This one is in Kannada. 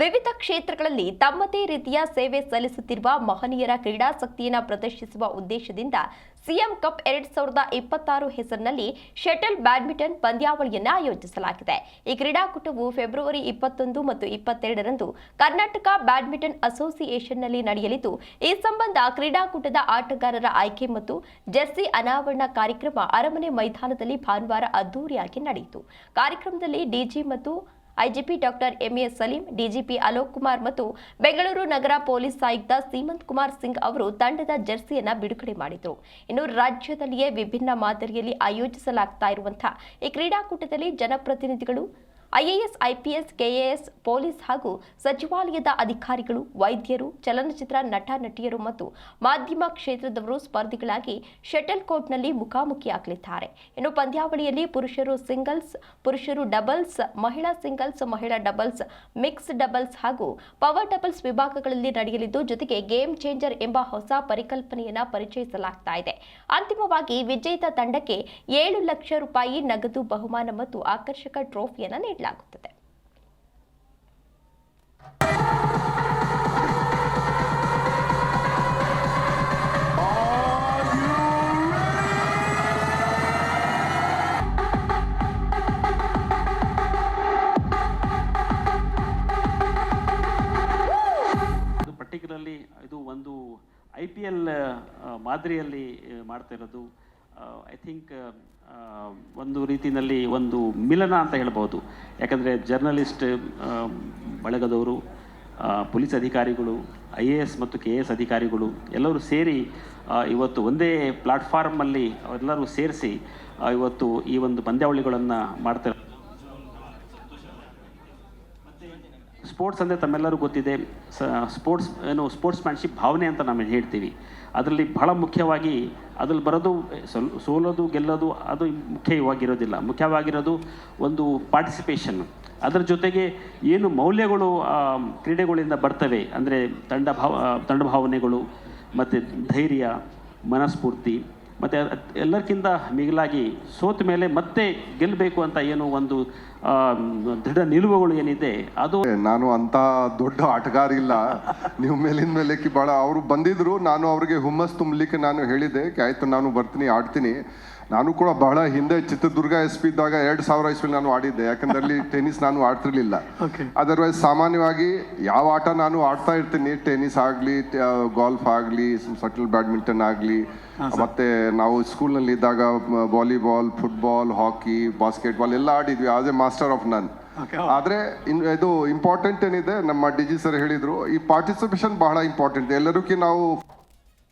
ವಿವಿಧ ಕ್ಷೇತ್ರಗಳಲ್ಲಿ ತಮ್ಮದೇ ರೀತಿಯ ಸೇವೆ ಸಲ್ಲಿಸುತ್ತಿರುವ ಮಹನೀಯರ ಕ್ರೀಡಾಸಕ್ತಿಯನ್ನು ಪ್ರದರ್ಶಿಸುವ ಉದ್ದೇಶದಿಂದ ಸಿಎಂ ಕಪ್ 2026 ಹೆಸರಿನಲ್ಲಿ ಶಟಲ್ ಬ್ಯಾಡ್ಮಿಂಟನ್ ಪಂದ್ಯಾವಳಿಯನ್ನು ಆಯೋಜಿಸಲಾಗಿದೆ. ಈ ಕ್ರೀಡಾಕೂಟವು ಫೆಬ್ರವರಿ 21 ಮತ್ತು 22ರಂದು ಕರ್ನಾಟಕ ಬ್ಯಾಡ್ಮಿಂಟನ್ ಅಸೋಸಿಯೇಷನ್ನಲ್ಲಿ ನಡೆಯಲಿದ್ದು, ಈ ಸಂಬಂಧ ಕ್ರೀಡಾಕೂಟದ ಆಟಗಾರರ ಆಯ್ಕೆ ಮತ್ತು ಜೆರ್ಸಿ ಅನಾವರಣ ಕಾರ್ಯಕ್ರಮ ಅರಮನೆ ಮೈದಾನದಲ್ಲಿ ಭಾನುವಾರ ಅದ್ದೂರಿಯಾಗಿ ನಡೆಯಿತು. ಕಾರ್ಯಕ್ರಮದಲ್ಲಿ ಡಿಜಿ ಮತ್ತು IGP doctor MA Saleem, DGP Alok Kumar ಮತ್ತು ಬೆಂಗಳೂರು ನಗರ ಪೊಲೀಸ್ ಆಯುಕ್ತ ಸೀಮಂತ್ ಕುಮಾರ್ ಸಿಂಗ್ ಅವರು ತಂಡದ ಜೆರ್ಸಿಯನ್ನು ಬಿಡುಗಡೆ ಮಾಡಿದರು. ಇನ್ನು ರಾಜ್ಯದಲ್ಲಿಯೇ ವಿಭಿನ್ನ ಮಾದರಿಯಲ್ಲಿ ಆಯೋಜಿಸಲಾಗ್ತಾ ಇರುವಂತಹ ಈ ಕ್ರೀಡಾಕೂಟದಲ್ಲಿ ಜನಪ್ರತಿನಿಧಿಗಳು, ಐಎಎಸ್, ಐಪಿಎಸ್, ಕೆಎಎಸ್, ಪೊಲೀಸ್ ಹಾಗೂ ಸಚಿವಾಲಯದ ಅಧಿಕಾರಿಗಳು, ವೈದ್ಯರು, ಚಲನಚಿತ್ರ ನಟ ನಟಿಯರು ಮತ್ತು ಮಾಧ್ಯಮ ಕ್ಷೇತ್ರದವರು ಸ್ಪರ್ಧಿಗಳಾಗಿ ಶಟಲ್ ಕೋರ್ಟ್ನಲ್ಲಿ ಮುಖಾಮುಖಿಯಾಗಲಿದ್ದಾರೆ. ಇನ್ನು ಪಂದ್ಯಾವಳಿಯಲ್ಲಿ ಪುರುಷರು ಸಿಂಗಲ್ಸ್, ಪುರುಷರು ಡಬಲ್ಸ್, ಮಹಿಳಾ ಸಿಂಗಲ್ಸ್, ಮಹಿಳಾ ಡಬಲ್ಸ್, ಮಿಕ್ಸ್ ಡಬಲ್ಸ್ ಹಾಗೂ ಪವರ್ ಡಬಲ್ಸ್ ವಿಭಾಗಗಳಲ್ಲಿ ನಡೆಯಲಿದ್ದು, ಜೊತೆಗೆ ಗೇಮ್ ಚೇಂಜರ್ ಎಂಬ ಹೊಸ ಪರಿಕಲ್ಪನೆಯನ್ನು ಪರಿಚಯಿಸಲಾಗ್ತಾ ಇದೆ. ಅಂತಿಮವಾಗಿ ವಿಜೇತ ತಂಡಕ್ಕೆ 7 ಲಕ್ಷ ರೂಪಾಯಿ ನಗದು ಬಹುಮಾನ ಮತ್ತು ಆಕರ್ಷಕ ಟ್ರೋಫಿಯನ್ನು ನೀಡಲಾಗುತ್ತದೆ. ಪರ್ಟಿಕ್ಯುಲರ್ಲಿ ಇದು ಒಂದು IPL ಮಾದರಿಯಲ್ಲಿ ಮಾಡ್ತಾ ಇರೋದು. ಐ ಥಿಂಕ್ ಒಂದು ರೀತಿಯಲ್ಲಿ ಒಂದು ಮಿಲನ ಅಂತ ಹೇಳ್ಬೋದು. ಯಾಕಂದರೆ ಜರ್ನಲಿಸ್ಟ್ ಬಳಗದವರು, ಪೊಲೀಸ್ ಅಧಿಕಾರಿಗಳು, IAS ಮತ್ತು KAS ಅಧಿಕಾರಿಗಳು ಎಲ್ಲರೂ ಸೇರಿ ಇವತ್ತು ಒಂದೇ ಪ್ಲಾಟ್ಫಾರ್ಮಲ್ಲಿ ಅವರೆಲ್ಲರೂ ಸೇರಿಸಿ ಇವತ್ತು ಈ ಒಂದು ಪಂದ್ಯಾವಳಿಗಳನ್ನು ಮಾಡ್ತಾರೆ. ಸ್ಪೋರ್ಟ್ಸ್ ಅಂದರೆ ತಮ್ಮೆಲ್ಲರೂ ಗೊತ್ತಿದೆ, ಸ್ಪೋರ್ಟ್ಸ್ಮ್ಯಾನ್ಶಿಪ್ ಭಾವನೆ ಅಂತ ನಾವು ಹೇಳ್ತೀವಿ. ಅದರಲ್ಲಿ ಬಹಳ ಮುಖ್ಯವಾಗಿ ಅದ್ರಲ್ಲಿ ಬರೋದು ಸೋಲೋದು ಗೆಲ್ಲೋದು ಅದು ಮುಖ್ಯವಾಗಿರೋದಿಲ್ಲ. ಮುಖ್ಯವಾಗಿರೋದು ಒಂದು ಪಾರ್ಟಿಸಿಪೇಷನ್. ಅದರ ಜೊತೆಗೆ ಏನು ಮೌಲ್ಯಗಳು ಕ್ರೀಡೆಗಳಿಂದ ಬರ್ತವೆ ಅಂದರೆ ತಂಡ ಭಾವನೆಗಳು ಮತ್ತು ಧೈರ್ಯ, ಮನಸ್ಫೂರ್ತಿ ಮತ್ತು ಎಲ್ಲಕ್ಕಿಂತ ಮಿಗಿಲಾಗಿ ಸೋತ ಮೇಲೆ ಮತ್ತೆ ಗೆಲ್ಲಬೇಕು ಅಂತ ಏನು ಒಂದು ದೃಢ ನಿಲುವುಗಳು ಏನಿದೆ ಅದು. ನಾನು ಅಂತ ದೊಡ್ಡ ಆಟಗಾರ ಇಲ್ಲ. ನೀವು ಮೇಲಿನ ಮೇಲಕ್ಕೆ ಭಾಳ ಅವರು ಬಂದಿದ್ರು, ನಾನು ಅವ್ರಿಗೆ ಹುಮ್ಮಸ್ ತುಂಬಲಿಕ್ಕೆ ನಾನು ಹೇಳಿದೆ, ಆಯಿತು ನಾನು ಬರ್ತೀನಿ, ಆಡ್ತೀನಿ. ನಾನು ಕೂಡ ಬಹಳ ಹಿಂದೆ ಚಿತ್ರದುರ್ಗ SP ಇದ್ದಾಗ 2000 ಇಸ್ವಿಲಿ ನಾನು ಆಡಿದ್ದೆ. ಯಾಕಂದ್ರೆ ಅಲ್ಲಿ ಟೆನ್ನಿಸ್ ನಾನು ಆಡ್ತಿರ್ಲಿಲ್ಲ. ಅದರ್ವೈಸ್ ಸಾಮಾನ್ಯವಾಗಿ ಯಾವ ಆಟ ನಾನು ಆಡ್ತಾ ಇರ್ತೀನಿ, ಟೆನ್ನಿಸ್ ಆಗಲಿ, ಗಾಲ್ಫ್ ಆಗಲಿ, ಶಟಲ್ ಬ್ಯಾಡ್ಮಿಂಟನ್ ಆಗಲಿ, ಮತ್ತೆ ನಾವು ಸ್ಕೂಲ್ನಲ್ಲಿ ಇದ್ದಾಗ ವಾಲಿಬಾಲ್, ಫುಟ್ಬಾಲ್, ಹಾಕಿ, ಬಾಸ್ಕೆಟ್ಬಾಲ್ ಎಲ್ಲ ಆಡಿದ್ವಿ ಆಸ್ ಎ ಮಾಸ್ಟರ್ ಆಫ್ ನನ್. ಆದರೆ ಇದು ಇಂಪಾರ್ಟೆಂಟ್ ಏನಿದೆ, ನಮ್ಮ DG ಸರ್ ಹೇಳಿದ್ರು, ಈ ಪಾರ್ಟಿಸಿಪೇಷನ್ ಬಹಳ ಇಂಪಾರ್ಟೆಂಟ್. ಎಲ್ಲರಿಗೂ ನಾವು